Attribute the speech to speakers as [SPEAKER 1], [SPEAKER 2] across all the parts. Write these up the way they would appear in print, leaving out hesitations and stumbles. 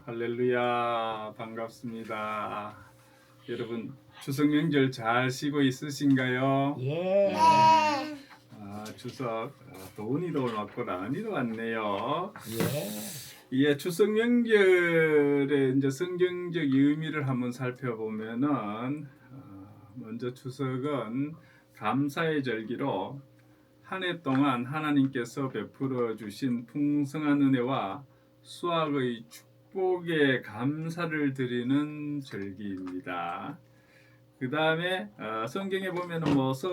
[SPEAKER 1] 할렐루야, 반갑습니다. 여러분 추석 명절 잘 쉬고 있으신가요?
[SPEAKER 2] 예.
[SPEAKER 1] 추석 더운이도 왔고 라니도 왔네요.
[SPEAKER 2] 예.
[SPEAKER 1] 예, 추석 명절의 이제 성경적 의미를 한번 살펴보면은 먼저 추석은 감사의 절기로 한 해 동안 하나님께서 베풀어 주신 풍성한 은혜와 수확의 축복에 감사를 드리는 절기입니다. 그 다음에 성경에 보면은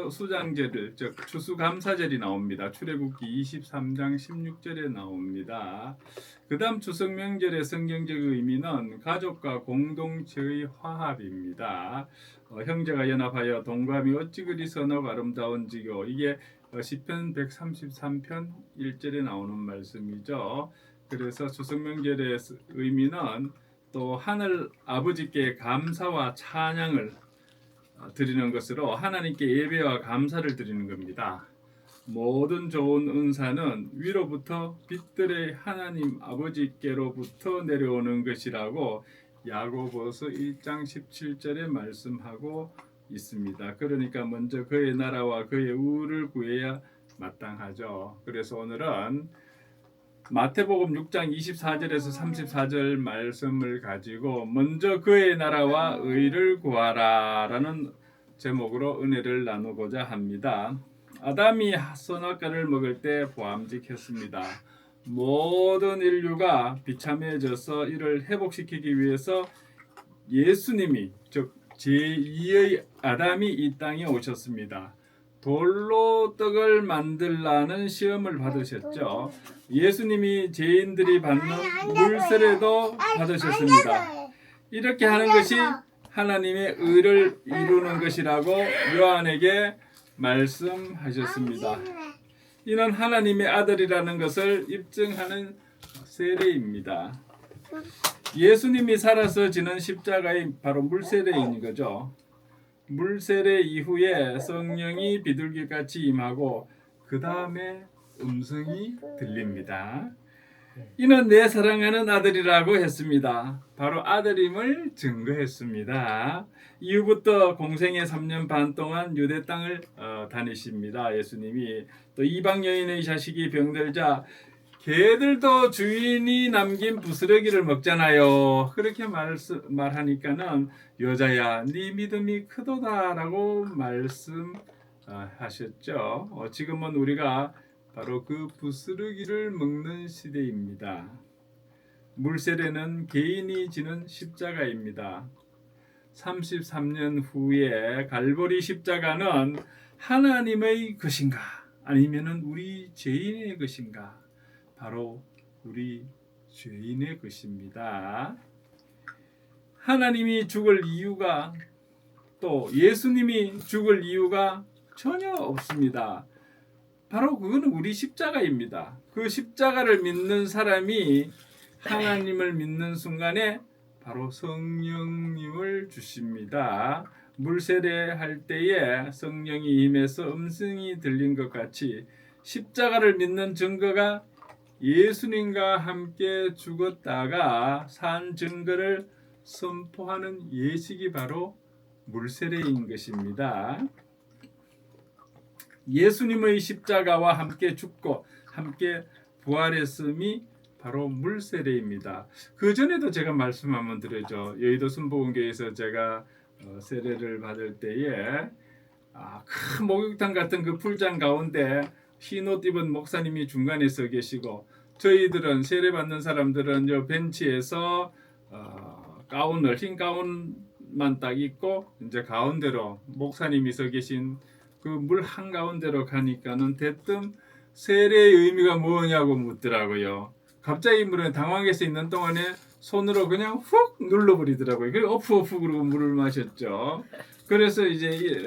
[SPEAKER 1] 수장절, 즉 추수감사절이 나옵니다. 출애굽기 23장 16절에 나옵니다. 그 다음 추석 명절의 성경적 의미는 가족과 공동체의 화합입니다. 형제가 연합하여 동감이 어찌 그리 선하고 아름다운지요. 이게 시편 133편 1절에 나오는 말씀이죠. 그래서 추석 명절의 의미는 또 하늘 아버지께 감사와 찬양을 드리는 것으로 하나님께 예배와 감사를 드리는 겁니다. 모든 좋은 은사는 위로부터 빛들의 하나님 아버지께로부터 내려오는 것이라고 야고보서 1장 17절에 말씀하고 있습니다. 그러니까 먼저 그의 나라와 그의 의를 구해야 마땅하죠. 그래서 오늘은 마태복음 6장 24절에서 34절 말씀을 가지고 먼저 그의 나라와 의를 구하라 라는 제목으로 은혜를 나누고자 합니다. 아담이 선악과를 먹을 때 보암직했습니다. 모든 인류가 비참해져서 이를 회복시키기 위해서 예수님이 즉 제2의 아담이 이 땅에 오셨습니다. 돌로 떡을 만들라는 시험을 받으셨죠. 예수님이 죄인들이 받는 물세례도 받으셨습니다. 이렇게 하는 것이 하나님의 의를 이루는 것이라고 요한에게 말씀하셨습니다. 이는 하나님의 아들이라는 것을 입증하는 세례입니다. 예수님이 살아서 지는 십자가의 바로 물세례인 거죠. 물세례 이후에 성령이 비둘기같이 임하고 그 다음에 음성이 들립니다. 이는 내 사랑하는 아들이라고 했습니다. 바로 아들임을 증거했습니다. 이후부터 공생의 3년 반 동안 유대 땅을 다니십니다. 예수님이 또 이방 여인의 자식이 병들자 개들도 주인이 남긴 부스러기를 먹잖아요. 그렇게 말하니까는 여자야 네 믿음이 크도다라고 말씀하셨죠. 지금은 우리가 바로 그 부스러기를 먹는 시대입니다. 물세례는 개인이 지는 십자가입니다. 33년 후에 갈보리 십자가는 하나님의 것인가 아니면은 우리 죄인의 것인가? 바로 우리 죄인의 것입니다. 하나님이 죽을 이유가 또 예수님이 죽을 이유가 전혀 없습니다. 바로 그거는 우리 십자가입니다. 그 십자가를 믿는 사람이 하나님을 믿는 순간에 바로 성령님을 주십니다. 물세례 할 때에 성령이 임해서 음성이 들린 것 같이 십자가를 믿는 증거가 예수님과 함께 죽었다가 산 증거를 선포하는 예식이 바로 물세례인 것입니다. 예수님의 십자가와 함께 죽고 함께 부활했음이 바로 물세례입니다. 그 전에도 제가 말씀 한번 드렸죠. 여의도 순복음교회에서 제가 세례를 받을 때에 큰 목욕탕 같은 그 풀장 가운데 흰 옷 입은 목사님이 중간에 서 계시고 저희들은 세례 받는 사람들은 요 벤치에서 가운을 흰 가운만 딱 입고 이제 가운데로 목사님이 서 계신 그 물 한가운데로 가니까는 대뜸 세례의 의미가 뭐냐고 묻더라고요. 갑자기 물에 당황해서 있는 동안에 손으로 그냥 훅 눌러버리더라고요. 그리고 어프 그러고 물을 마셨죠. 그래서 이제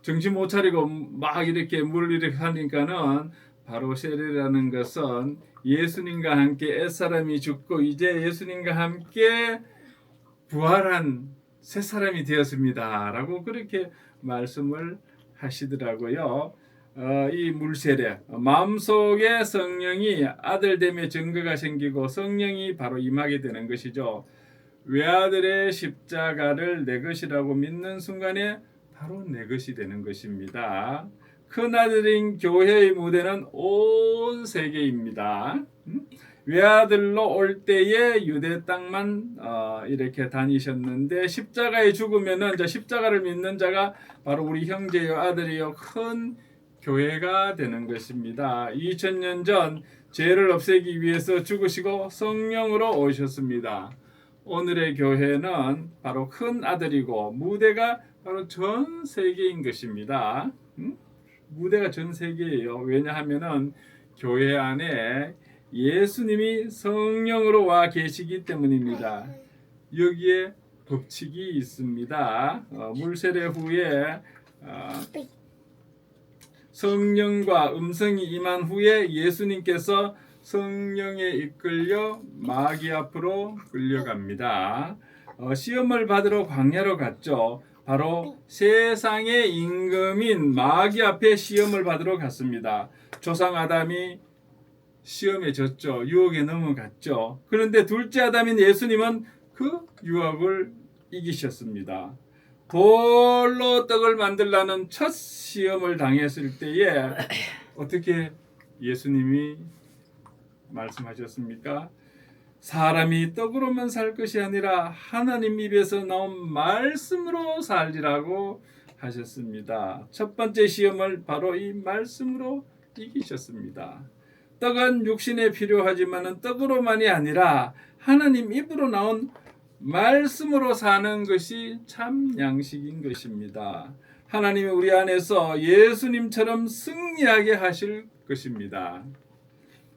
[SPEAKER 1] 정신 못 차리고 막 이렇게 물 이렇게 하니까는 바로 세례라는 것은 예수님과 함께 옛사람이 죽고 이제 예수님과 함께 부활한 새 사람이 되었습니다 라고 그렇게 말씀을 하시더라고요. 이 물세례 마음속에 성령이 아들됨의 증거가 생기고 성령이 바로 임하게 되는 것이죠. 외아들의 십자가를 내 것이라고 믿는 순간에 바로 내 것이 되는 것입니다. 큰아들인 교회의 무대는 온 세계입니다. 외아들로 올 때에 유대 땅만 이렇게 다니셨는데 십자가에 죽으면은 이제 십자가를 믿는 자가 바로 우리 형제요 아들이요 큰 교회가 되는 것입니다. 2000년 전 죄를 없애기 위해서 죽으시고 성령으로 오셨습니다. 오늘의 교회는 바로 큰 아들이고 무대가 바로 전 세계인 것입니다. 무대가 전 세계예요. 왜냐하면은 교회 안에 예수님이 성령으로 와 계시기 때문입니다. 여기에 법칙이 있습니다. 물세례 후에 성령과 음성이 임한 후에 예수님께서 성령에 이끌려 마귀 앞으로 끌려갑니다. 시험을 받으러 광야로 갔죠. 바로 세상의 임금인 마귀 앞에 시험을 받으러 갔습니다. 조상 아담이 시험에 졌죠. 유혹에 넘어갔죠. 그런데 둘째 아담인 예수님은 그 유혹을 이기셨습니다. 돌로 떡을 만들라는 첫 시험을 당했을 때에 어떻게 예수님이 말씀하셨습니까? 사람이 떡으로만 살 것이 아니라 하나님 입에서 나온 말씀으로 살리라고 하셨습니다. 첫 번째 시험을 바로 이 말씀으로 이기셨습니다. 떡은 육신에 필요하지만 떡으로만이 아니라 하나님 입으로 나온 말씀으로 사는 것이 참 양식인 것입니다. 하나님이 우리 안에서 예수님처럼 승리하게 하실 것입니다.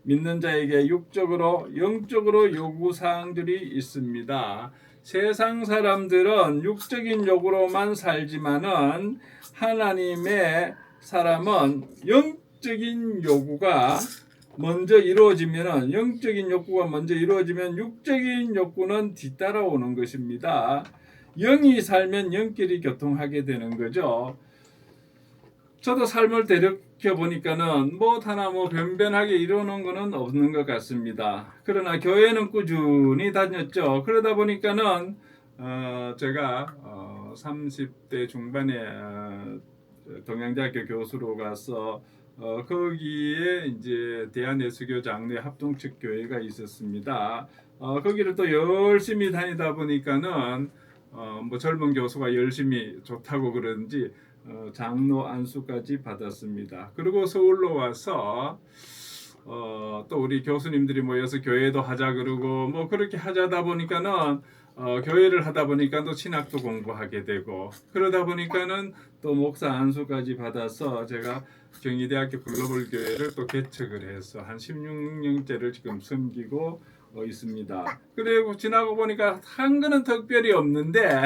[SPEAKER 1] 믿는 자에게 육적으로 영적으로 요구사항들이 있습니다. 세상 사람들은 육적인 욕으로만 살지만은 하나님의 사람은 영적인 요구가 먼저 이루어지면은 영적인 욕구가 먼저 이루어지면 육적인 욕구는 뒤따라오는 것입니다. 영이 살면 영끼리 교통하게 되는 거죠. 저도 삶을 되돌켜 보니까는 하나 변변하게 이루는 것은 없는 것 같습니다. 그러나 교회는 꾸준히 다녔죠. 그러다 보니까는 제가 30대 중반에 동양대학교 교수로 가서 거기에 이제 대한예수교 장로회 합동측 교회가 있었습니다. 거기를 또 열심히 다니다 보니까는 젊은 교수가 열심히 좋다고 그런지 장로 안수까지 받았습니다. 그리고 서울로 와서 또 우리 교수님들이 모여서 교회도 하자 그러고 그렇게 하자다 보니까는 교회를 하다 보니까 또 신학도 공부하게 되고 그러다 보니까는 또 목사 안수까지 받아서 제가 경희대학교 글로벌 교회를 또 개척을 해서 한 16년째를 지금 섬기고 있습니다. 그리고 지나고 보니까 한 거는 특별히 없는데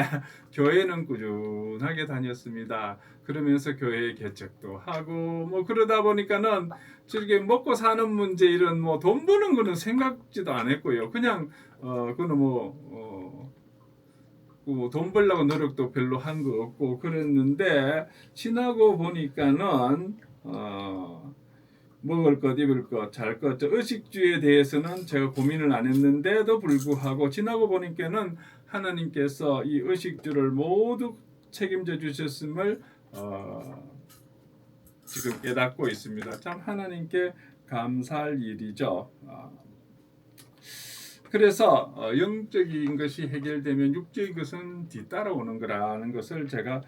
[SPEAKER 1] 교회는 꾸준하게 다녔습니다. 그러면서 교회 개척도 하고 그러다 보니까는 저렇게 먹고 사는 문제 이런 돈 버는 거는 생각지도 안 했고요. 그냥 그거는 돈 벌려고 노력도 별로 한 거 없고 그랬는데 지나고 보니까는 먹을 것, 입을 것, 잘 것, 의식주에 대해서는 제가 고민을 안 했는데도 불구하고 지나고 보니까는 하나님께서 이 의식주를 모두 책임져 주셨음을 지금 깨닫고 있습니다. 참 하나님께 감사할 일이죠. 그래서 영적인 것이 해결되면 육적인 것은 뒤따라오는 거라는 것을 제가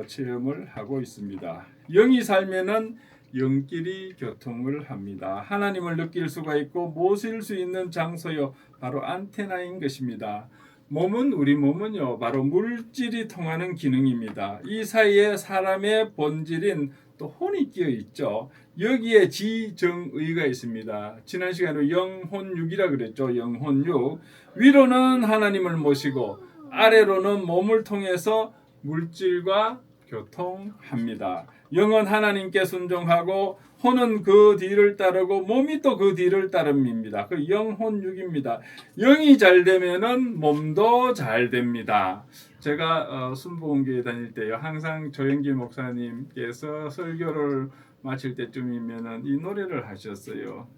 [SPEAKER 1] 체험을 하고 있습니다. 영이 살면은 영끼리 교통을 합니다. 하나님을 느낄 수가 있고 모실 수 있는 장소요 바로 안테나인 것입니다. 우리 몸은요 바로 물질이 통하는 기능입니다. 이 사이에 사람의 본질인 또 혼이 끼어 있죠. 여기에 지정의가 있습니다. 지난 시간에 영혼육이라 그랬죠. 영혼육. 위로는 하나님을 모시고 아래로는 몸을 통해서 물질과 교통합니다. 영은 하나님께 순종하고 혼은 그 뒤를 따르고 몸이 또 그 뒤를 따릅니다. 그 영혼육입니다. 영이 잘 되면은 몸도 잘 됩니다. 제가 순복음교회 다닐 때요 항상 조영기 목사님께서 설교를 마칠 때쯤이면은 이 노래를 하셨어요.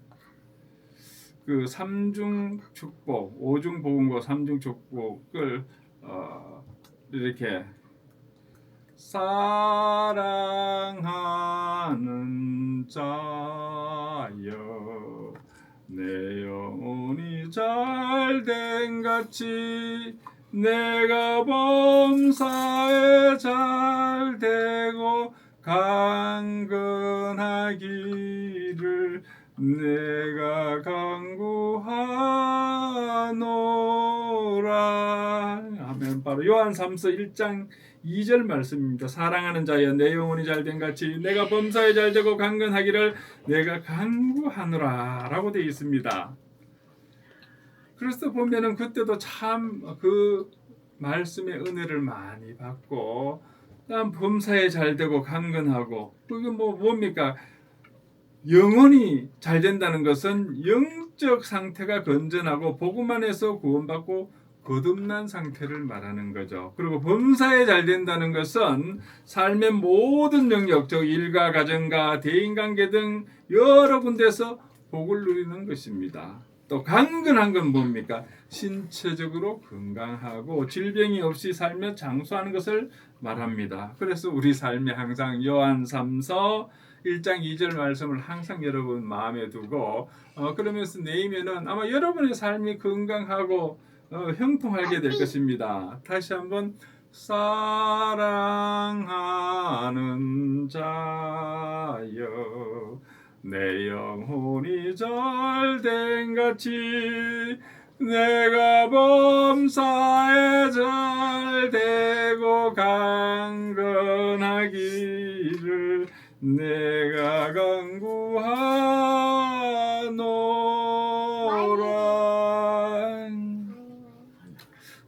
[SPEAKER 1] 그 삼중 축복, 오중 복음과 삼중 축복을 이렇게 사랑하는 자여 내 영혼이 잘된 같이 내가 범사에 잘되고 강건하기를 내가 간구하노라. 아멘. 바로 요한 3서 1장 2절 말씀입니다. 사랑하는 자여 내 영혼이 잘된 같이 내가 범사에 잘되고 강건하기를 내가 간구하노라 라고 되어 있습니다. 그래서 보면은 그때도 참 그 말씀의 은혜를 많이 받고 난 범사에 잘되고 강건하고 그게 뭡니까? 영혼이 잘 된다는 것은 영적 상태가 건전하고 복음 안에서 구원받고 거듭난 상태를 말하는 거죠. 그리고 범사에 잘 된다는 것은 삶의 모든 영역, 즉 일과 가정과 대인관계 등 여러 군데서 복을 누리는 것입니다. 또 강건한 건 뭡니까? 신체적으로 건강하고 질병이 없이 살며 장수하는 것을 말합니다. 그래서 우리 삶에 항상 요한 3서 1장 2절 말씀을 항상 여러분 마음에 두고 그러면서 내이면은 아마 여러분의 삶이 건강하고 형통하게 될 것입니다. 다시 한번 사랑하는 자여 내 영혼이 잘된 같이 내가 범사에 잘되고 강건하기를 내가 간구하노라.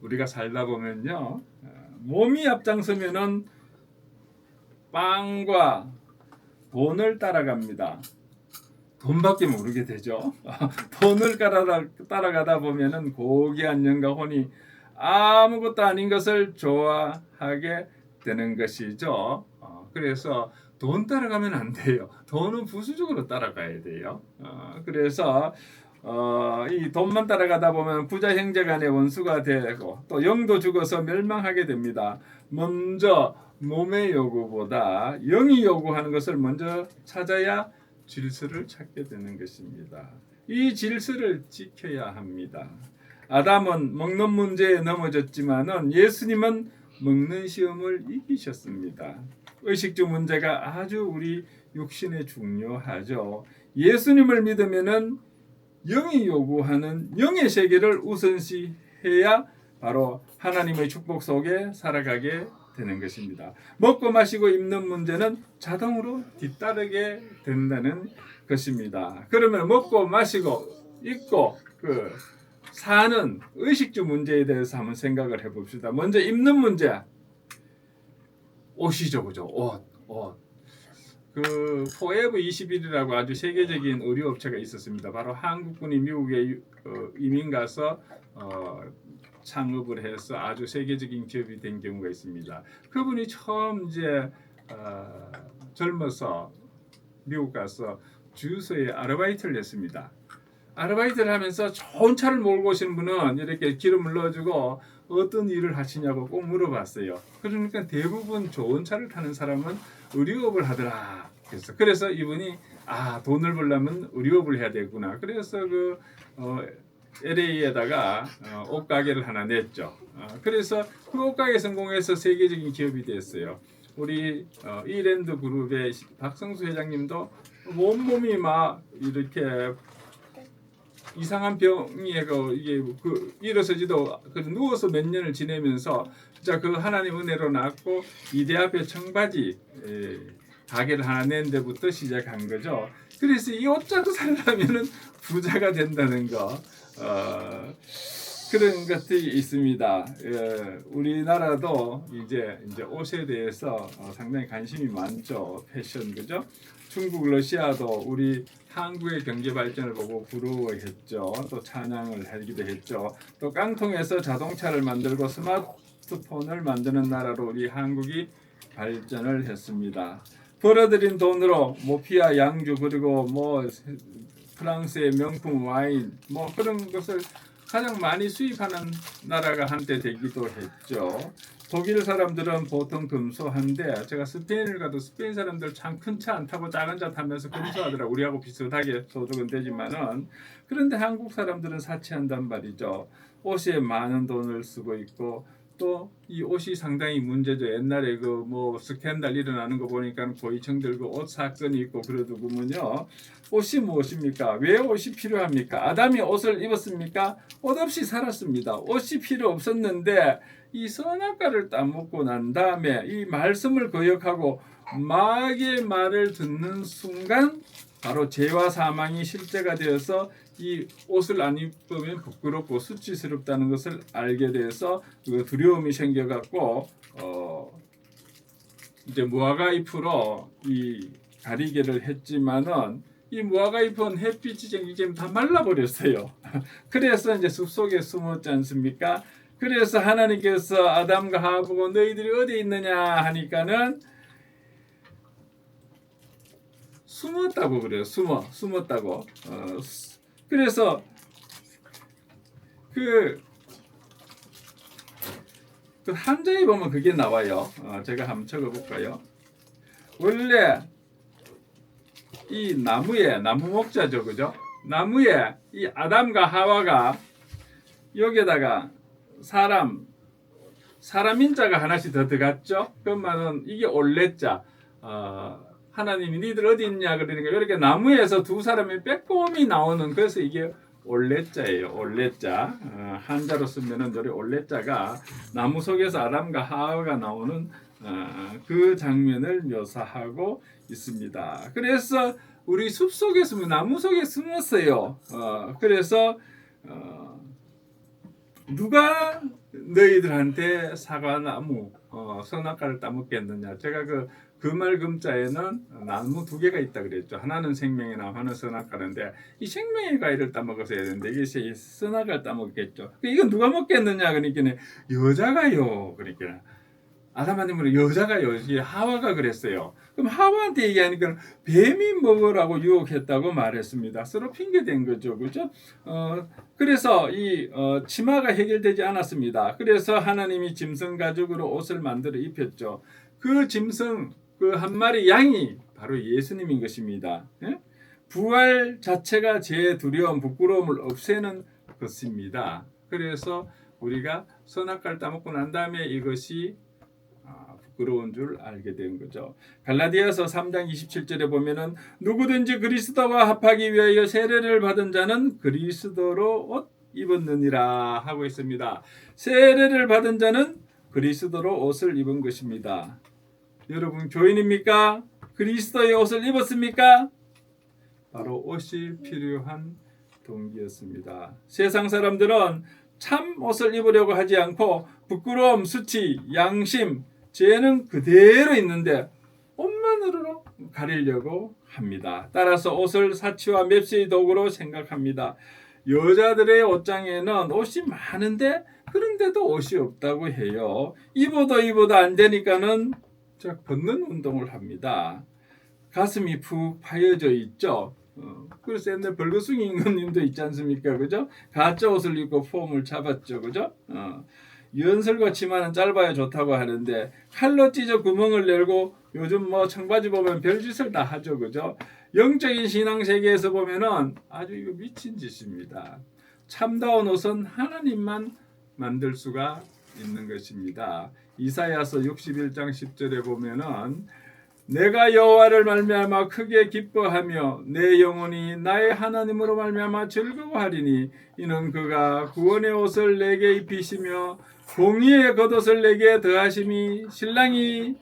[SPEAKER 1] 우리가 살다 보면요, 몸이 앞장서면은 빵과 돈을 따라갑니다. 돈밖에 모르게 되죠. 돈을 따라가다 보면은 고귀한 영과 혼이 아무것도 아닌 것을 좋아하게 되는 것이죠. 그래서 돈 따라가면 안 돼요. 돈은 부수적으로 따라가야 돼요. 그래서 이 돈만 따라가다 보면 부자 형제 간의 원수가 되고 또 영도 죽어서 멸망하게 됩니다. 먼저 몸의 요구보다 영이 요구하는 것을 먼저 찾아야 질서를 찾게 되는 것입니다. 이 질서를 지켜야 합니다. 아담은 먹는 문제에 넘어졌지만은 예수님은 먹는 시험을 이기셨습니다. 의식주 문제가 아주 우리 육신에 중요하죠. 예수님을 믿으면은 영이 요구하는 영의 세계를 우선시해야 바로 하나님의 축복 속에 살아가게 되는 것입니다. 먹고 마시고 입는 문제는 자동으로 뒤따르게 된다는 것입니다. 그러면 먹고 마시고 입고 사는 의식주 문제에 대해서 한번 생각을 해봅시다. 먼저 입는 문제. 옷이죠, 그죠? 옷. 그 포에버 21이라고 아주 세계적인 의류 업체가 있었습니다. 바로 한국군이 미국에 이민 가서 창업을 해서 아주 세계적인 기업이 된 경우가 있습니다. 그분이 처음 이제 젊어서 미국 가서 주유소에 아르바이트를 했습니다. 아르바이트를 하면서 좋은 차를 몰고 오시는 분은 이렇게 기름을 넣어주고 어떤 일을 하시냐고 꼭 물어봤어요. 그러니까 대부분 좋은 차를 타는 사람은 의류업을 하더라. 그래서 이분이 돈을 벌려면 의류업을 해야 되구나. 그래서 LA에다가 옷가게를 하나 냈죠. 그래서 그 옷가게 성공해서 세계적인 기업이 됐어요. 우리 이랜드 그룹의 박성수 회장님도 온몸이 막 이렇게 이상한 병이 이게 일어서지도 누워서 몇 년을 지내면서 진짜 그 하나님 은혜로 낫고 이대 앞에 청바지 가게를 하나 낸 데부터 시작한 거죠. 그래서 이 옷 자꾸 살려면은 부자가 된다는 거. 그런 것들이 있습니다. 우리나라도 이제 옷에 대해서 상당히 관심이 많죠. 패션, 그죠? 중국, 러시아도 우리 한국의 경제 발전을 보고 부러워했죠. 또 찬양을 하기도 했죠. 또 깡통에서 자동차를 만들고 스마트폰을 만드는 나라로 우리 한국이 발전을 했습니다. 벌어들인 돈으로 모피아 양주 그리고 뭐 프랑스의 명품 와인 뭐 그런 것을 가장 많이 수입하는 나라가 한때 되기도 했죠. 독일 사람들은 보통 금소한데 제가 스페인을 가도 스페인 사람들 참 큰 차 안 타고 작은 차 타면서 금소하더라고. 우리하고 비슷하게 소득은 되지만은 그런데 한국 사람들은 사치한단 말이죠. 옷에 많은 돈을 쓰고 있고 또 이 옷이 상당히 문제죠. 옛날에 그 뭐 스캔들 일어나는 거 보니까 고위층들 그 옷 사건이 있고 그러더군요. 옷이 무엇입니까? 왜 옷이 필요합니까? 아담이 옷을 입었습니까? 옷 없이 살았습니다. 옷이 필요 없었는데 이 선악과를 따먹고 난 다음에 이 말씀을 거역하고 마귀의 말을 듣는 순간 바로 죄와 사망이 실제가 되어서 이 옷을 안 입으면 부끄럽고 수치스럽다는 것을 알게 돼서 그 두려움이 생겨갖고 이제 무화과 잎으로 이 가리개를 했지만은 이 무화과 잎은 햇빛이 지금 다 말라버렸어요. 그래서 이제 숲속에 숨었지 않습니까? 그래서 하나님께서 아담과 하와 보고 너희들이 어디 있느냐 하니까는 숨었다고 그래요. 숨었다고. 그래서 그 한자에 보면 그게 나와요. 제가 한번 적어볼까요? 원래 이 나무 목자죠, 그죠? 나무에 이 아담과 하와가 여기에다가 사람 인자가 하나씩 더 들어갔죠. 그러면은 이게 올레자. 하나님이 니들 어디 있냐 그러니까 이렇게 나무에서 두 사람의 빼꼼히 나오는 그래서 이게 올레자예요. 올레자. 한자로 쓰면은 저리 올레자가 나무 속에서 아담과 하와가 나오는 그 장면을 묘사하고 있습니다. 그래서 우리 숲 속에 숨은 나무 속에 숨었어요. 그래서 누가 너희들한테 사과나무 선악과를 따먹겠느냐. 제가 그 말금자에는 나무 두 개가 있다 그랬죠. 하나는 생명의 나무, 하나는 선악과인데 이 생명의 과일을 따먹어서 해야 되는데 이게 선악과를 따먹겠죠. 이건 누가 먹겠느냐 그러니까 여자가요. 그러니까 아담한테는 여자가요. 하와가 그랬어요. 그럼 하와한테 얘기하니까 뱀이 먹으라고 유혹했다고 말했습니다. 서로 핑계댄 거죠, 그죠? 그래서 이 치마가 해결되지 않았습니다. 그래서 하나님이 짐승 가죽으로 옷을 만들어 입혔죠. 그 짐승 그 한 마리 양이 바로 예수님인 것입니다. 예? 부활 자체가 제 두려움, 부끄러움을 없애는 것입니다. 그래서 우리가 선악과를 따먹고 난 다음에 이것이 부끄러운 줄 알게 된 거죠. 갈라디아서 3장 27절에 보면은 누구든지 그리스도와 합하기 위하여 세례를 받은 자는 그리스도로 옷 입었느니라 하고 있습니다. 세례를 받은 자는 그리스도로 옷을 입은 것입니다. 여러분 교인입니까? 그리스도의 옷을 입었습니까? 바로 옷이 필요한 동기였습니다. 세상 사람들은 참 옷을 입으려고 하지 않고 부끄러움, 수치, 양심, 죄는 그대로 있는데 옷만으로 가리려고 합니다. 따라서 옷을 사치와 맵시의 도구로 생각합니다. 여자들의 옷장에는 옷이 많은데 그런데도 옷이 없다고 해요. 입어도 안 되니까는 벗는 운동을 합니다. 가슴이 푹 파여져 있죠. 그래서 옛날 벌거숭이 임금님도 있지 않습니까? 그죠? 가짜 옷을 입고 폼을 잡았죠. 그죠? 연설과 치마는 짧아야 좋다고 하는데 칼로 찢어 구멍을 내고 요즘 뭐 청바지 보면 별짓을 다 하죠. 그죠? 영적인 신앙 세계에서 보면은 아주 이거 미친 짓입니다. 참다운 옷은 하나님만 만들 수가 있는 것입니다. 이사야서 61장 10절에 보면은 내가 여호와를 말미암아 크게 기뻐하며 내 영혼이 나의 하나님으로 말미암아 즐거워하리니 이는 그가 구원의 옷을 내게 입히시며 공의의 겉옷을 내게 더하심이 신랑이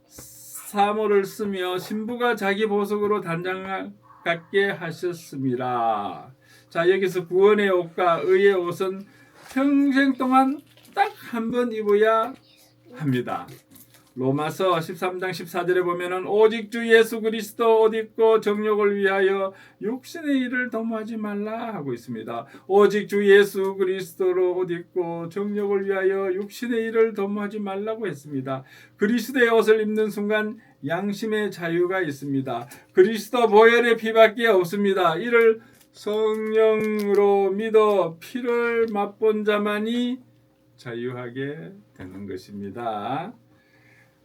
[SPEAKER 1] 사모를 쓰며 신부가 자기 보석으로 단장 같게 하셨습니다. 자, 여기서 구원의 옷과 의의 옷은 평생 동안 딱 한 번 입어야 합니다. 로마서 13장 14절에 보면은 오직 주 예수 그리스도 옷 입고 정욕을 위하여 육신의 일을 도모하지 말라 하고 있습니다. 오직 주 예수 그리스도로 옷 입고 정욕을 위하여 육신의 일을 도모하지 말라고 했습니다. 그리스도의 옷을 입는 순간 양심의 자유가 있습니다. 그리스도 보혈의 피밖에 없습니다. 이를 성령으로 믿어 피를 맛본 자만이 자유하게 되는 것입니다.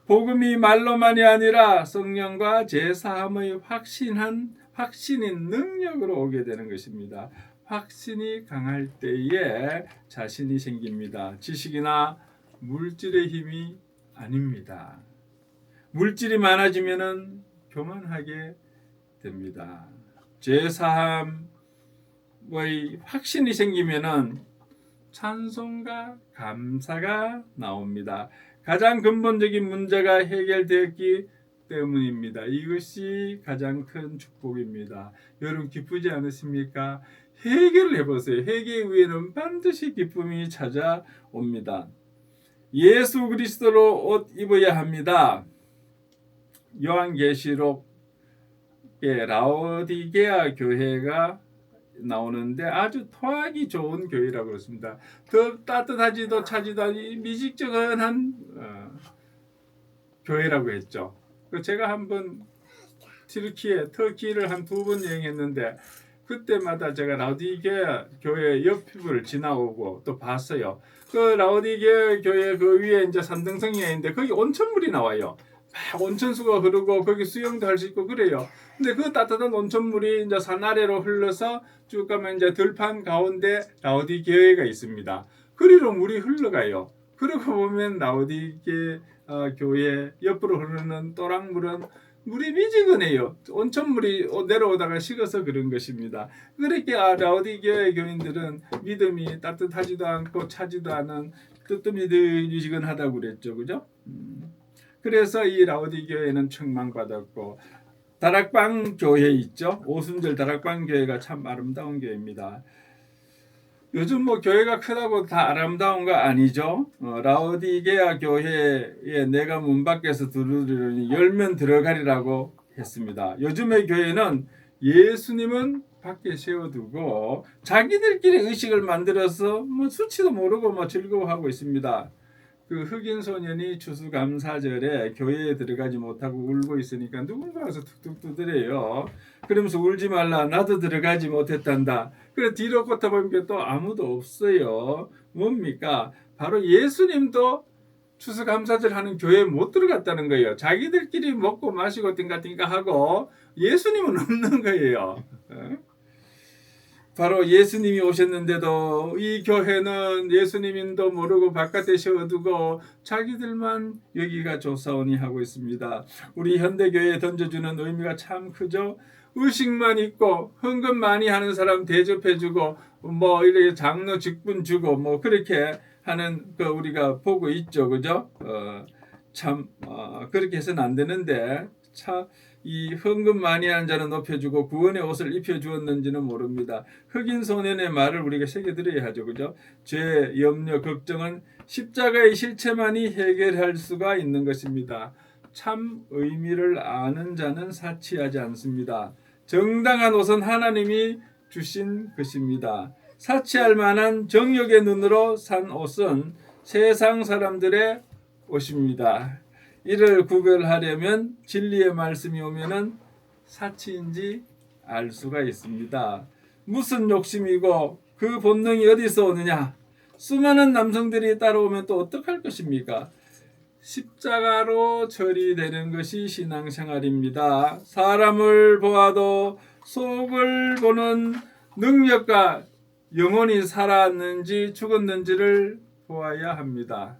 [SPEAKER 1] 복음이 말로만이 아니라 성령과 제사함의 확신인 능력으로 오게 되는 것입니다. 확신이 강할 때에 자신이 생깁니다. 지식이나 물질의 힘이 아닙니다. 물질이 많아지면은 교만하게 됩니다. 제사함의 확신이 생기면은 찬송과 감사가 나옵니다. 가장 근본적인 문제가 해결되었기 때문입니다. 이것이 가장 큰 축복입니다. 여러분 기쁘지 않으십니까? 해결을 해보세요. 해결 위에는 반드시 기쁨이 찾아옵니다. 예수 그리스도로 옷 입어야 합니다. 요한계시록에 라오디게아 교회가 나오는데 아주 토하기 좋은 교회라고 그렇습니다. 더 따뜻하지도 차지도 않은 미직정한 교회라고 했죠. 제가 한번 터키를 한 2번 여행했는데 그때마다 제가 라오디게아 교회 옆을 지나오고 또 봤어요. 그 라오디게아 교회 그 위에 이제 산등성이 있는데 거기 온천물이 나와요. 막 온천수가 흐르고 거기 수영도 할 수 있고 그래요. 근데 그 따뜻한 온천물이 이제 산 아래로 흘러서 쭉 가면 이제 들판 가운데 라오디게아가 있습니다. 그리로 물이 흘러가요. 그러고 보면 라오디게아 교회 옆으로 흐르는 또랑물은 물이 미지근해요. 온천물이 내려오다가 식어서 그런 것입니다. 그렇게 라오디게아 교인들은 믿음이 따뜻하지도 않고 차지도 않은 뜨뜻미지근하다고 그랬죠, 그죠? 그래서 이 라오디게아는 책망받았고 다락방 교회 있죠. 오순절 다락방 교회가 참 아름다운 교회입니다. 요즘 뭐 교회가 크다고 다 아름다운 거 아니죠. 라오디게아 교회에 내가 문 밖에서 두드리니 열면 들어가리라고 했습니다. 요즘의 교회는 예수님은 밖에 세워두고 자기들끼리 의식을 만들어서 뭐 수치도 모르고 뭐 즐거워하고 있습니다. 그 흑인 소년이 추수감사절에 교회에 들어가지 못하고 울고 있으니까 누군가 와서 툭툭 두드려요. 그러면서 울지 말라, 나도 들어가지 못했단다. 그래 뒤로 걷어보니까 또 아무도 없어요. 뭡니까? 바로 예수님도 추수감사절 하는 교회에 못 들어갔다는 거예요. 자기들끼리 먹고 마시고 띵가띵가 하고 예수님은 없는 거예요. 바로 예수님이 오셨는데도 이 교회는 예수님인도 모르고 바깥에 세워두고 자기들만 여기가 좋사오니 하고 있습니다. 우리 현대교회에 던져주는 의미가 참 크죠. 의식만 있고 헌금 많이 하는 사람 대접해주고 뭐 이렇게 장로 직분 주고 뭐 그렇게 하는 거 우리가 보고 있죠, 그죠? 그렇게 해서는 안 되는데 이 헌금 많이 한 자는 높여주고 구원의 옷을 입혀주었는지는 모릅니다. 흑인 소년의 말을 우리가 새겨들어야 하죠, 그죠? 죄, 염려, 걱정은 십자가의 실체만이 해결할 수가 있는 것입니다. 참 의미를 아는 자는 사치하지 않습니다. 정당한 옷은 하나님이 주신 것입니다. 사치할 만한 정욕의 눈으로 산 옷은 세상 사람들의 옷입니다. 이를 구별하려면 진리의 말씀이 오면은 사치인지 알 수가 있습니다. 무슨 욕심이고 그 본능이 어디서 오느냐? 수많은 남성들이 따라오면 또 어떡할 것입니까? 십자가로 처리되는 것이 신앙생활입니다. 사람을 보아도 속을 보는 능력과 영혼이 살았는지 죽었는지를 보아야 합니다.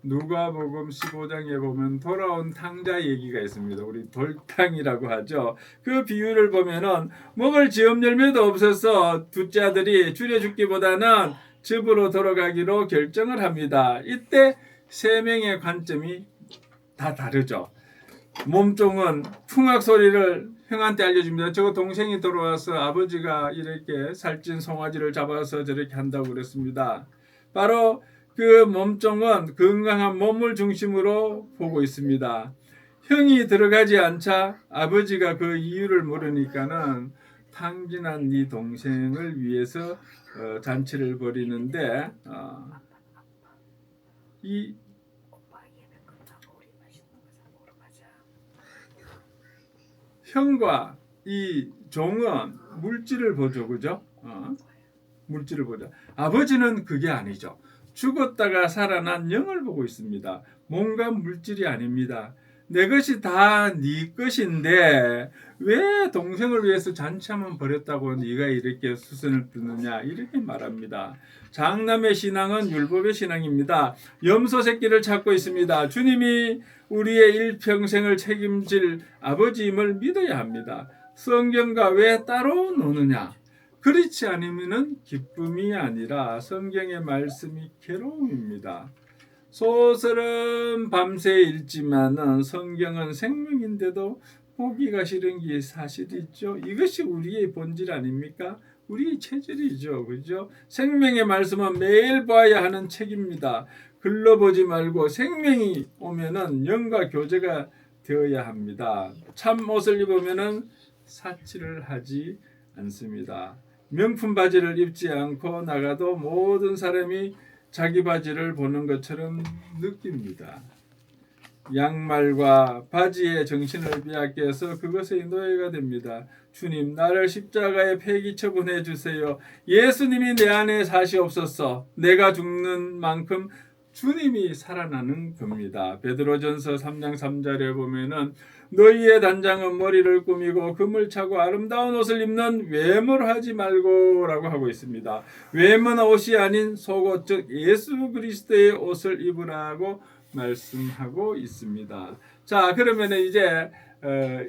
[SPEAKER 1] 누가복음 15장에 보면 돌아온 탕자 얘기가 있습니다. 우리 돌탕이라고 하죠. 그 비유를 보면은 먹을 지업 열매도 없어서 둘째 아들이 줄여 죽기보다는 집으로 돌아가기로 결정을 합니다. 이때 세 명의 관점이 다 다르죠. 몸종은 풍악 소리를 형한테 알려줍니다. 저거 동생이 돌아와서 아버지가 이렇게 살찐 송아지를 잡아서 저렇게 한다고 그랬습니다. 바로 그 몸종은 건강한 몸을 중심으로 보고 있습니다. 형이 들어가지 않자 아버지가 그 이유를 모르니까는 탕진한 네 동생을 위해서 잔치를 벌이는데 이 형과 이 종은 물질을 보죠, 그죠? 물질을 보죠. 아버지는 그게 아니죠. 죽었다가 살아난 영을 보고 있습니다. 몸과 물질이 아닙니다. 내 것이 다 네 것인데 왜 동생을 위해서 잔치하면 버렸다고 네가 이렇게 수선을 두느냐 이렇게 말합니다. 장남의 신앙은 율법의 신앙입니다. 염소 새끼를 찾고 있습니다. 주님이 우리의 일평생을 책임질 아버지임을 믿어야 합니다. 성경과 왜 따로 노느냐? 그렇지 않으면 기쁨이 아니라 성경의 말씀이 괴로움입니다. 소설은 밤새 읽지만은 성경은 생명인데도 보기가 싫은 게 사실이죠. 이것이 우리의 본질 아닙니까? 우리의 체질이죠. 그죠? 생명의 말씀은 매일 봐야 하는 책입니다. 글로 보지 말고 생명이 오면은 영과 교제가 되어야 합니다. 참 옷을 입으면은 사치를 하지 않습니다. 명품 바지를 입지 않고 나가도 모든 사람이 자기 바지를 보는 것처럼 느낍니다. 양말과 바지의 정신을 빼앗겨서 그것의 노예가 됩니다. 주님, 나를 십자가에 폐기 처분해 주세요. 예수님이 내 안에 사시옵소서. 내가 죽는 만큼 주님이 살아나는 겁니다. 베드로전서 3장 3절에 보면은 너희의 단장은 머리를 꾸미고 금을 차고 아름다운 옷을 입는 외모를 하지 말고라고 하고 있습니다. 외모나 옷이 아닌 속옷 즉 예수 그리스도의 옷을 입으라고 말씀하고 있습니다. 자, 그러면 이제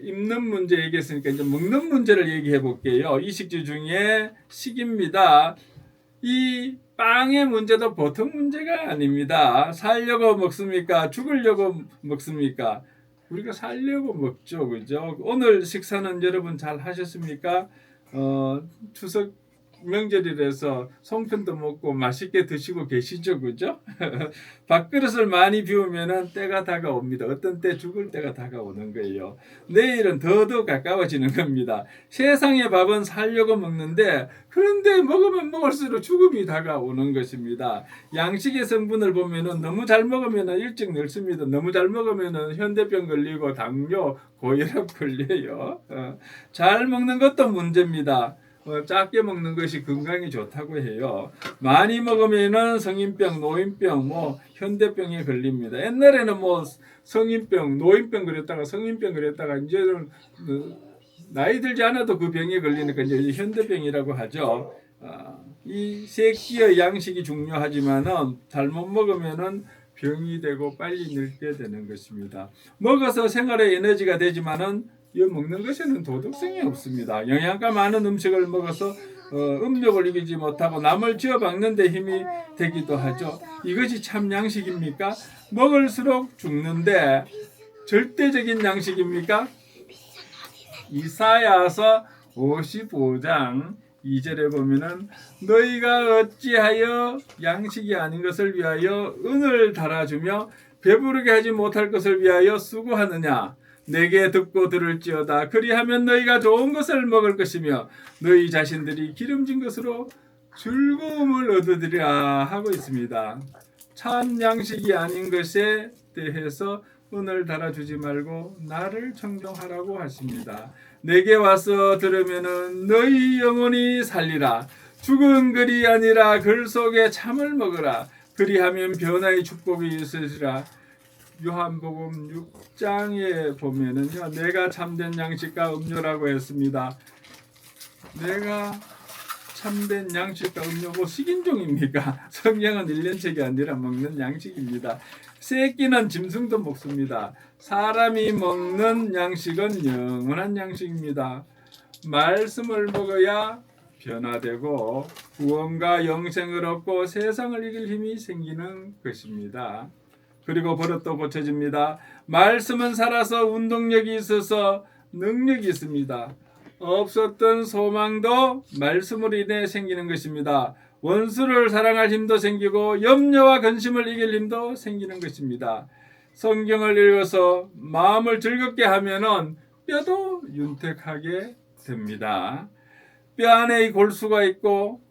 [SPEAKER 1] 입는 문제 얘기했으니까 이제 먹는 문제를 얘기해 볼게요. 이식주 중에 식입니다. 이 빵의 문제도 보통 문제가 아닙니다. 살려고 먹습니까? 죽으려고 먹습니까? 우리가 살려고 먹죠, 그죠? 오늘 식사는 여러분 잘 하셨습니까? 추석 명절이라서 송편도 먹고 맛있게 드시고 계시죠, 그죠? 밥그릇을 많이 비우면은 때가 다가옵니다. 어떤 때 죽을 때가 다가오는 거예요. 내일은 더더 가까워지는 겁니다. 세상의 밥은 살려고 먹는데 그런데 먹으면 먹을수록 죽음이 다가오는 것입니다. 양식의 성분을 보면은 너무 잘 먹으면은 일찍 늙습니다. 너무 잘 먹으면은 현대병 걸리고 당뇨, 고혈압 걸려요. 잘 먹는 것도 문제입니다. 작게 먹는 것이 건강에 좋다고 해요. 많이 먹으면은 성인병, 노인병, 현대병에 걸립니다. 옛날에는 성인병, 노인병 그랬다가 성인병 그랬다가 이제는 나이 들지 않아도 그 병에 걸리니까 이제 현대병이라고 하죠. 이 세 끼의 양식이 중요하지만은 잘못 먹으면은 병이 되고 빨리 늙게 되는 것입니다. 먹어서 생활에 에너지가 되지만은 이 먹는 것에는 도덕성이 없습니다. 영양가 많은 음식을 먹어서 음욕을 이기지 못하고 남을 쥐어박는 데 힘이 되기도 하죠. 이것이 참 양식입니까? 먹을수록 죽는데 절대적인 양식입니까? 이사야서 55장 2절에 보면은 너희가 어찌하여 양식이 아닌 것을 위하여 은을 달아주며 배부르게 하지 못할 것을 위하여 수고하느냐? 내게 듣고 들을지어다. 그리하면 너희가 좋은 것을 먹을 것이며 너희 자신들이 기름진 것으로 즐거움을 얻으리라 하고 있습니다. 참 양식이 아닌 것에 대해서 은을 달아주지 말고 나를 청종하라고 하십니다. 내게 와서 들으면은 너희 영혼이 살리라. 죽은 글이 아니라 글 속에 참을 먹으라. 그리하면 변화의 축복이 있으리라. 요한복음 6장에 보면은요, 내가 참된 양식과 음료라고 했습니다. 내가 참된 양식과 음료고 식인종입니까? 성경은 1년책이 아니라 먹는 양식입니다. 새끼는 짐승도 먹습니다. 사람이 먹는 양식은 영원한 양식입니다. 말씀을 먹어야 변화되고 구원과 영생을 얻고 세상을 이길 힘이 생기는 것입니다. 그리고 버릇도 고쳐집니다. 말씀은 살아서 운동력이 있어서 능력이 있습니다. 없었던 소망도 말씀으로 인해 생기는 것입니다. 원수를 사랑할 힘도 생기고 염려와 근심을 이길 힘도 생기는 것입니다. 성경을 읽어서 마음을 즐겁게 하면은 뼈도 윤택하게 됩니다. 뼈 안에 골수가 있고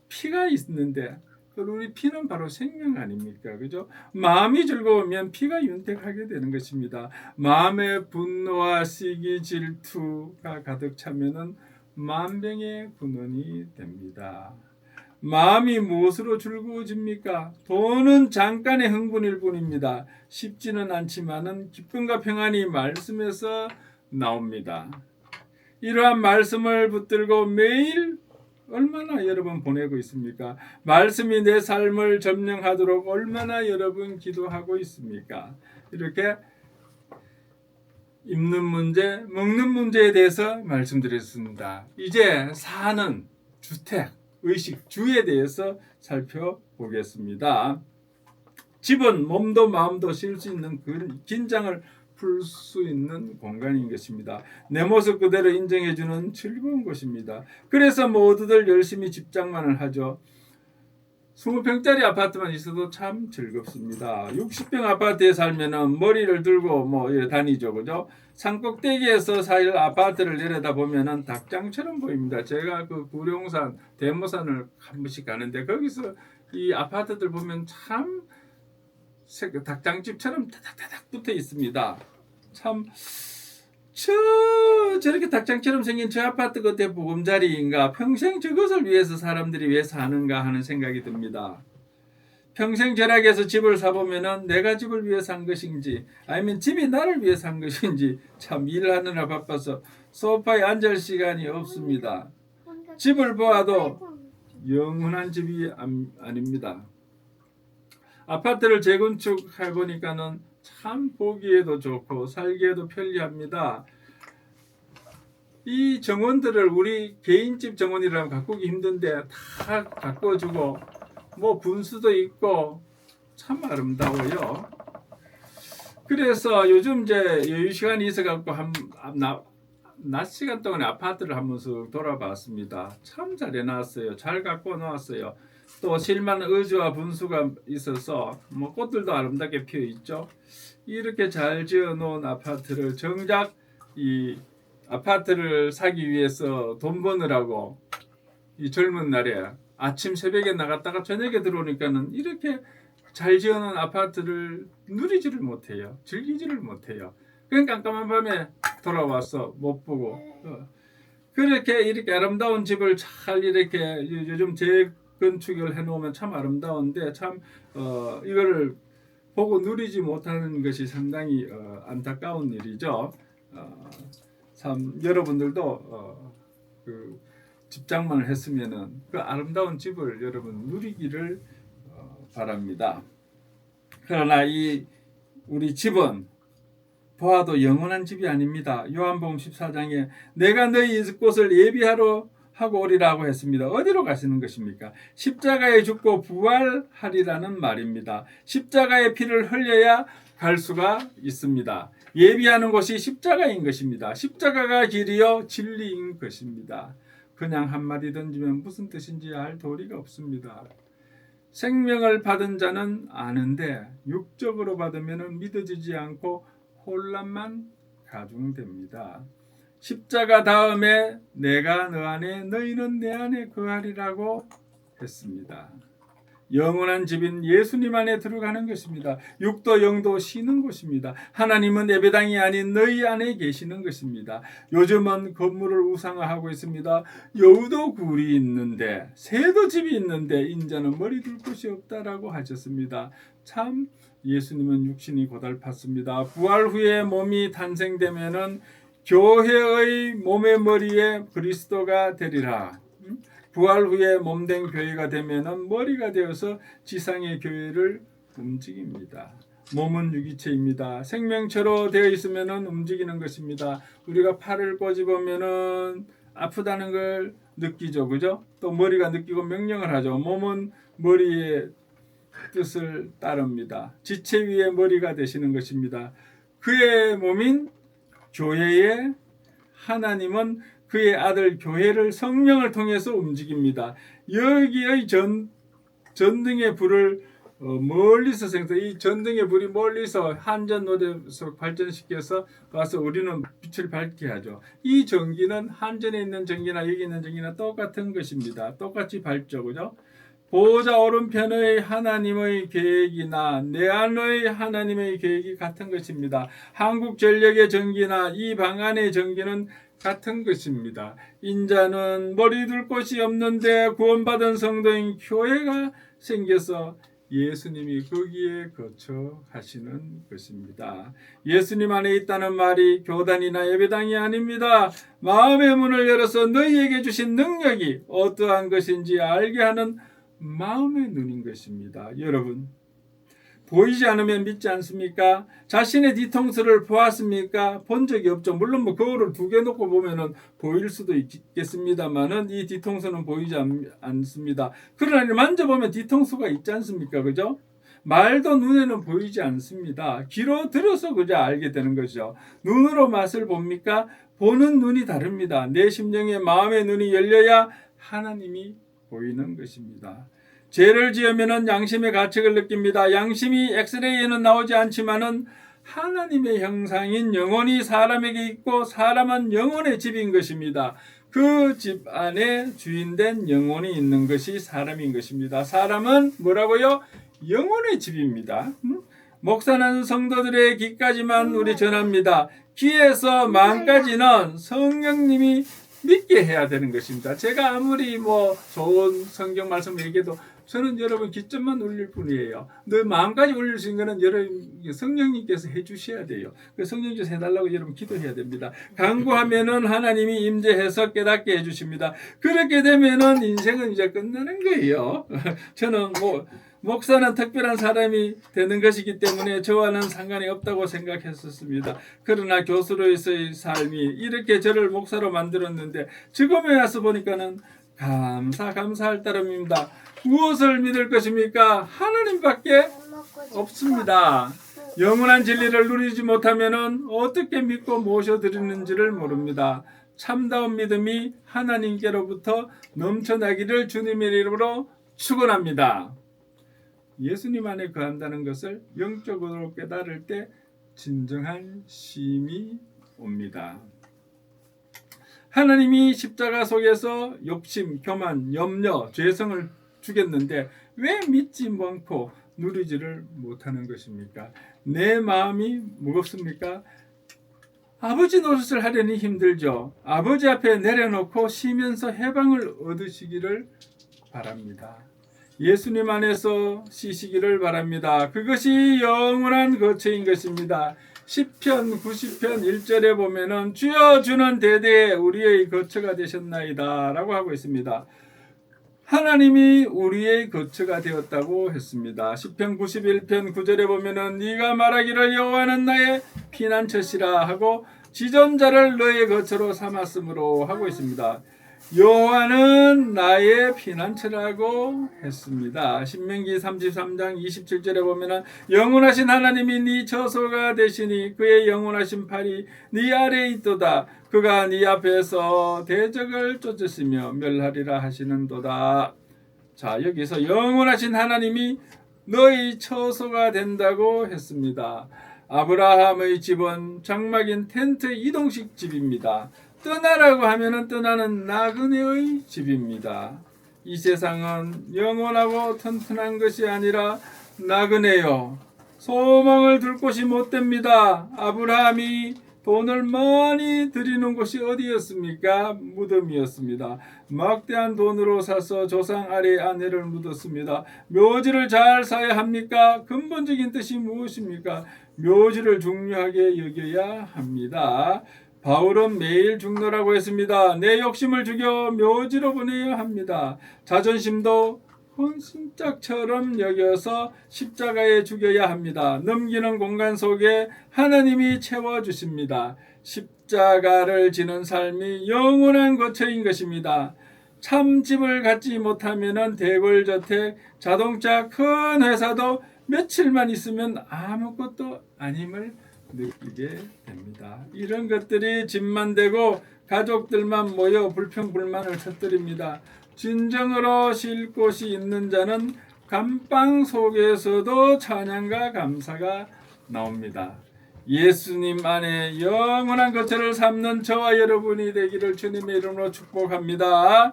[SPEAKER 1] 피가 있는데 우리 피는 바로 생명 아닙니까? 그죠? 마음이 즐거우면 피가 윤택하게 되는 것입니다. 마음에 분노와 시기, 질투가 가득 차면은 만병의 근원이 됩니다. 마음이 무엇으로 즐거워집니까? 돈은 잠깐의 흥분일 뿐입니다. 쉽지는 않지만은 기쁨과 평안이 말씀에서 나옵니다. 이러한 말씀을 붙들고 매일 얼마나 여러분 보내고 있습니까? 말씀이 내 삶을 점령하도록 얼마나 여러분 기도하고 있습니까? 이렇게 입는 문제, 먹는 문제에 대해서 말씀드렸습니다. 이제 사는 주택, 의식, 주에 대해서 살펴보겠습니다. 집은 몸도 마음도 쉴 수 있는 긴장을 풀 수 있는 공간인 것입니다. 내 모습 그대로 인정해주는 즐거운 곳입니다. 그래서 모두들 열심히 집장만을 하죠. 20평짜리 아파트만 있어도 참 즐겁습니다. 60평 아파트에 살면은 머리를 들고 다니죠, 그죠? 산꼭대기에서 살 아파트를 내려다 보면은 닭장처럼 보입니다. 제가 그 구룡산, 대모산을 한 번씩 가는데 거기서 이 아파트들 보면 참 닭장집처럼 다닥다닥 붙어 있습니다. 참 저렇게 닭장처럼 생긴 저 아파트 그때 보금자리인가? 평생 저것을 위해서 사람들이 왜 사는가 하는 생각이 듭니다. 평생 절약해서 집을 사보면은 내가 집을 위해 산 것인지 아니면 집이 나를 위해 산 것인지 참 일하느라 바빠서 소파에 앉을 시간이 없습니다. 집을 보아도 영원한 집이 아닙니다. 아파트를 재건축해 보니까는 참 보기에도 좋고 살기에도 편리합니다. 이 정원들을 우리 개인집 정원이라면 가꾸기 힘든데 다 가꿔주고 분수도 있고 참 아름다워요. 그래서 요즘 이제 여유 시간이 있어갖고 낮 시간 동안에 아파트를 한 번씩 돌아봤습니다. 참 잘 해놨어요. 잘 가꿔 놓았어요. 또 실만 의주와 분수가 있어서 꽃들도 아름답게 피어 있죠. 이렇게 잘 지어 놓은 아파트를 정작 이 아파트를 사기 위해서 돈 버느라고 이 젊은 날에 아침 새벽에 나갔다가 저녁에 들어오니까는 이렇게 잘 지어놓은 아파트를 누리지를 못해요. 즐기지를 못해요. 그냥 깜깜한 밤에 돌아와서 못 보고 이렇게 아름다운 집을 잘 이렇게 요즘 재건축을 해놓으면 참 아름다운데 참 이거를 보고 누리지 못하는 것이 상당히 안타까운 일이죠. 참 여러분들도 그 집장만을 했으면은 그 아름다운 집을 여러분 누리기를 바랍니다. 그러나 우리 집은 보아도 영원한 집이 아닙니다. 요한복음 14장에 내가 너희 있을 곳을 예비하러 하고 오리라고 했습니다. 어디로 가시는 것입니까? 십자가에 죽고 부활하리라는 말입니다. 십자가의 피를 흘려야 갈 수가 있습니다. 예비하는 곳이 십자가인 것입니다. 십자가가 길이요 진리인 것입니다. 그냥 한마디 던지면 무슨 뜻인지 알 도리가 없습니다. 생명을 받은 자는 아는데 육적으로 받으면 믿어지지 않고 혼란만 가중됩니다. 십자가 다음에 내가 너 안에 너희는 내 안에 거하리라고 했습니다. 영원한 집인 예수님 안에 들어가는 것입니다. 육도 영도 쉬는 곳입니다. 하나님은 예배당이 아닌 너희 안에 계시는 것입니다. 요즘은 건물을 우상화하고 있습니다. 여우도 굴이 있는데 새도 집이 있는데 인자는 머리 둘 곳이 없다라고 하셨습니다. 참 예수님은 육신이 고달팠습니다. 부활 후에 몸이 탄생되면은 교회의 몸의 머리에 그리스도가 되리라. 부활 후에 몸된 교회가 되면은 머리가 되어서 지상의 교회를 움직입니다. 몸은 유기체입니다. 생명체로 되어 있으면은 움직이는 것입니다. 우리가 팔을 꼬집으면은 아프다는 걸 느끼죠, 그죠? 또 머리가 느끼고 명령을 하죠. 몸은 머리의 뜻을 따릅니다. 지체 위에 머리가 되시는 것입니다. 그의 몸인 교회의 하나님은 그의 아들 교회를 성령을 통해서 움직입니다. 여기의 전등의 불을 멀리서 이 전등의 불이 멀리서 한전노대에서 발전시켜서 와서 우리는 빛을 밝게 하죠. 이 전기는 한전에 있는 전기나 여기 있는 전기나 똑같은 것입니다. 똑같이 밝죠, 그죠? 보호자 오른편의 하나님의 계획이나 내 안의 하나님의 계획이 같은 것입니다. 한국전력의 전기나 이 방안의 전기는 같은 것입니다. 인자는 머리 둘 곳이 없는데 구원받은 성도인 교회가 생겨서 예수님이 거기에 거처하시는 것입니다. 예수님 안에 있다는 말이 교단이나 예배당이 아닙니다. 마음의 문을 열어서 너희에게 주신 능력이 어떠한 것인지 알게 하는 마음의 눈인 것입니다. 여러분, 보이지 않으면 믿지 않습니까? 자신의 뒤통수를 보았습니까? 본 적이 없죠. 물론 거울을 2개 놓고 보면은 보일 수도 있겠습니다만은 이 뒤통수는 보이지 않습니다. 그러나 만져보면 뒤통수가 있지 않습니까? 그죠? 말도 눈에는 보이지 않습니다. 귀로 들어서 그저 알게 되는 것이죠. 눈으로 맛을 봅니까? 보는 눈이 다릅니다. 내 심령의 마음의 눈이 열려야 하나님이 보이는 것입니다. 죄를 지으면 양심의 가책을 느낍니다. 양심이 엑스레이에는 나오지 않지만은 하나님의 형상인 영혼이 사람에게 있고 사람은 영혼의 집인 것입니다. 그 집 안에 주인된 영혼이 있는 것이 사람인 것입니다. 사람은 뭐라고요? 영혼의 집입니다. 목사는 성도들의 귀까지만 우리 전합니다. 귀에서 마음까지는 성령님이 믿게 해야 되는 것입니다. 제가 아무리 좋은 성경 말씀을 얘기해도 저는 여러분 귀점만 올릴 뿐이에요. 너 마음까지 올릴 수 있는 거는 여러분 성령님께서 해주셔야 돼요. 성령님께서 해달라고 여러분 기도해야 됩니다. 간구하면은 하나님이 임재해서 깨닫게 해주십니다. 그렇게 되면은 인생은 이제 끝나는 거예요. 저는 목사는 특별한 사람이 되는 것이기 때문에 저와는 상관이 없다고 생각했었습니다. 그러나 교수로서의 삶이 이렇게 저를 목사로 만들었는데 지금에 와서 보니까는 감사할 따름입니다. 무엇을 믿을 것입니까? 하나님밖에 없습니다. 영원한 진리를 누리지 못하면 어떻게 믿고 모셔드리는지를 모릅니다. 참다운 믿음이 하나님께로부터 넘쳐나기를 주님의 이름으로 축원합니다. 예수님 안에 거한다는 것을 영적으로 깨달을 때 진정한 쉼이 옵니다. 하나님이 십자가 속에서 욕심, 교만, 염려, 죄성을 주겠는데 왜 믿지 않고 누리지를 못하는 것입니까? 내 마음이 무겁습니까? 아버지 노릇을 하려니 힘들죠. 아버지 앞에 내려놓고 쉬면서 해방을 얻으시기를 바랍니다. 예수님 안에서 쉬시기를 바랍니다. 그것이 영원한 거처인 것입니다. 시편 90편 1절에 보면은 주여 주는 대대에 우리의 거처가 되셨나이다 라고 하고 있습니다. 하나님이 우리의 거처가 되었다고 했습니다. 시편 91편 9절에 보면은 네가 말하기를 여호와는 나의 피난처시라 하고 지존자를 너의 거처로 삼았으므로 하고 있습니다. 여호와는 나의 피난처라고 했습니다. 신명기 33장 27절에 보면은 영원하신 하나님이 네 처소가 되시니 그의 영원하신 팔이 네 아래에 있도다. 그가 네 앞에서 대적을 쫓으시며 멸하리라 하시는도다. 자, 여기서 영원하신 하나님이 너의 처소가 된다고 했습니다. 아브라함의 집은 장막인 텐트 이동식 집입니다. 떠나라고 하면은 떠나는 나그네의 집입니다. 이 세상은 영원하고 튼튼한 것이 아니라 나그네요. 소망을 둘 곳이 못 됩니다. 아브라함이 돈을 많이 들이는 곳이 어디였습니까? 무덤이었습니다. 막대한 돈으로 사서 조상 아래에 아내를 묻었습니다. 묘지를 잘 사야 합니까? 근본적인 뜻이 무엇입니까? 묘지를 중요하게 여겨야 합니다. 바울은 매일 죽노라고 했습니다. 내 욕심을 죽여 묘지로 보내야 합니다. 자존심도 혼신짝처럼 여겨서 십자가에 죽여야 합니다. 넘기는 공간 속에 하나님이 채워주십니다. 십자가를 지는 삶이 영원한 거처인 것입니다. 참 집을 갖지 못하면 대골저택, 자동차, 큰 회사도 며칠만 있으면 아무것도 아님을 느끼게 됩니다. 이런 것들이 집만 되고 가족들만 모여 불평불만을 터뜨립니다. 진정으로 쉴 곳이 있는 자는 감방 속에서도 찬양과 감사가 나옵니다. 예수님 안에 영원한 거처를 삼는 저와 여러분이 되기를 주님의 이름으로 축복합니다.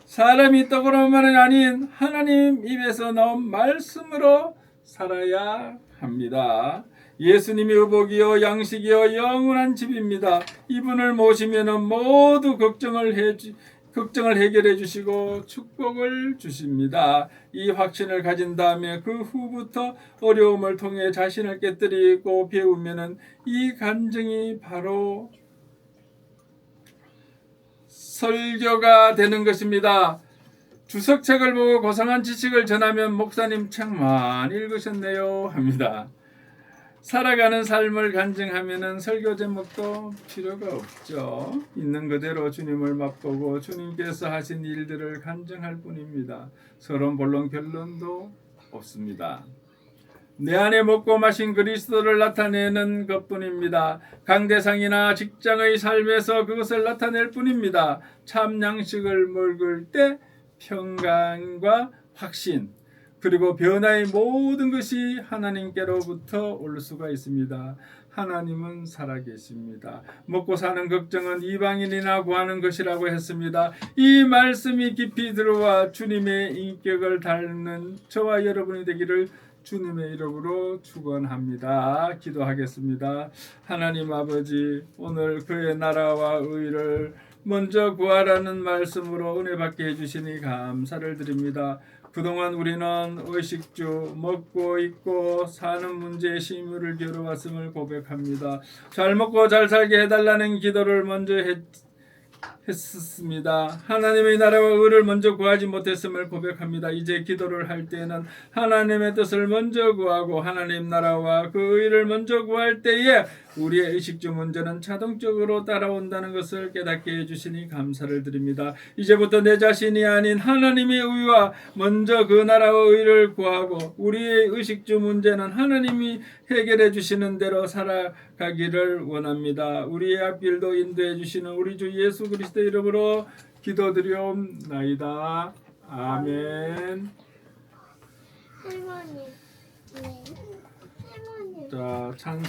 [SPEAKER 1] 사람이 떡으로만은 아닌 하나님 입에서 나온 말씀으로 살아야 합니다. 예수님이 의복이요 양식이요 영원한 집입니다. 이분을 모시면은 모두 걱정을 해결해 주시고 축복을 주십니다. 이 확신을 가진 다음에 그 후부터 어려움을 통해 자신을 깨뜨리고 배우면은 이 간증이 바로 설교가 되는 것입니다. 주석책을 보고 고상한 지식을 전하면 목사님 책만 읽으셨네요 합니다. 살아가는 삶을 간증하면은 설교 제목도 필요가 없죠. 있는 그대로 주님을 맛보고 주님께서 하신 일들을 간증할 뿐입니다. 서론 본론 결론도 없습니다. 내 안에 먹고 마신 그리스도를 나타내는 것뿐입니다. 강대상이나 직장의 삶에서 그것을 나타낼 뿐입니다. 참 양식을 먹을 때 평강과 확신 그리고 변화의 모든 것이 하나님께로부터 올 수가 있습니다. 하나님은 살아계십니다. 먹고 사는 걱정은 이방인이나 구하는 것이라고 했습니다. 이 말씀이 깊이 들어와 주님의 인격을 닮는 저와 여러분이 되기를 주님의 이름으로 축원합니다. 기도하겠습니다. 하나님 아버지, 오늘 그의 나라와 의를 먼저 구하라는 말씀으로 은혜 받게 해주시니 감사를 드립니다. 그동안 우리는 의식주 먹고 입고 사는 문제에 심혈을 기울여왔음을 고백합니다. 잘 먹고 잘 살게 해달라는 기도를 먼저 했습니다. 하나님의 나라와 의를 먼저 구하지 못했음을 고백합니다. 이제 기도를 할 때는 하나님의 뜻을 먼저 구하고 하나님 나라와 그 의를 먼저 구할 때에 우리의 의식주 문제는 자동적으로 따라온다는 것을 깨닫게 해주시니 감사를 드립니다. 이제부터 내 자신이 아닌 하나님의 의와 먼저 그 나라와 의를 구하고 우리의 의식주 문제는 하나님이 해결해 주시는 대로 살아가기를 원합니다. 우리의 앞길도 인도해 주시는 우리 주 예수 그리스도 이름으로 기도드리옵나이다. 아멘.
[SPEAKER 2] 할머니. 네. 할머니.
[SPEAKER 1] 자, 찬